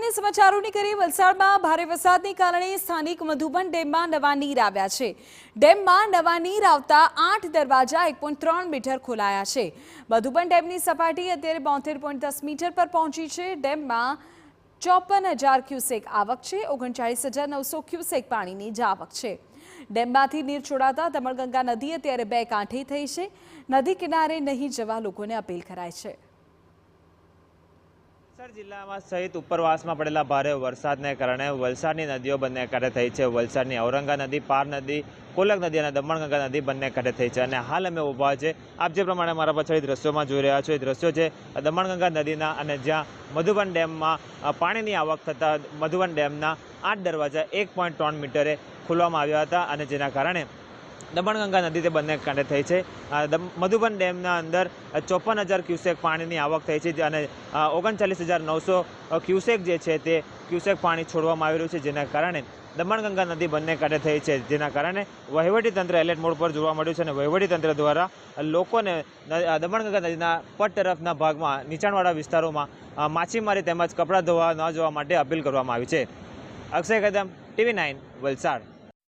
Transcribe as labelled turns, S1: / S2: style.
S1: અગત્યના સમાચારોની કરી વલસાડમાં ભારે વરસાદને કારણે સ્થાનિક મધુબન ડેમમાં નવા નીર આવ્યા છે। ડેમમાં નવા નીર આવતા 8 દરવાજા 1.3 મીટર ખોલાયા છે। મધુબન ડેમની સપાટી અત્યારે 72.10 મીટર પર પહોંચી છે। ડેમમાં 54,000 ક્યુસેક આવક છે। 39,900 ક્યુસેક પાણીની જાવક છે। ડેમમાંથી નીર છોડાતા દમણગંગા નદી અત્યારે બે કાંઠે થઈ છે। નદી કિનારે નહીં જવા લોકોને અપીલ કરાઈ છે।
S2: વલસાડ જિલ્લામાં સહિત ઉપરવાસમાં પડેલા ભારે વરસાદને કારણે વલસાડની નદીઓ બંને કાંઠે થઈ છે। વલસાડની ઔરંગા નદી, પાર નદી, કોલક નદી અને દમણગંગા નદી બંને કાંઠે થઈ છે અને હાલ અમે ઊભા છે આપ જે પ્રમાણે મારા પાછળ દ્રશ્યોમાં જોઈ રહ્યા છો એ દ્રશ્યો છે દમણગંગા નદીના અને જ્યાં મધુબન ડેમમાં પાણીની આવક થતાં મધુબન ડેમના 8 દરવાજા 1.3 મીટરે ખોલવામાં આવ્યા હતા અને જેના કારણે દમણગંગા નદી તે બંને કાંઠે થઈ છે। મધુબન ડેમના અંદર 54,000 ક્યુસેક પાણીની આવક થઈ છે અને 39,900 ક્યુસેક જે છે તે ક્યુસેક પાણી છોડવામાં આવી રહ્યું છે જેના કારણે દમણગંગા નદી બંને કાંઠે થઈ છે। જેના કારણે વહીવટીતંત્ર એલર્ટ મોડ પર જોવા મળ્યું છે અને વહીવટીતંત્ર દ્વારા લોકોને દમણગંગા નદીના પટ તરફના ભાગમાં નીચાણવાળા વિસ્તારોમાં માછીમારી તેમજ કપડાં ધોવા ન જવા માટે અપીલ કરવામાં આવી છે। અક્ષય કદમ, TV9 વલસાડ।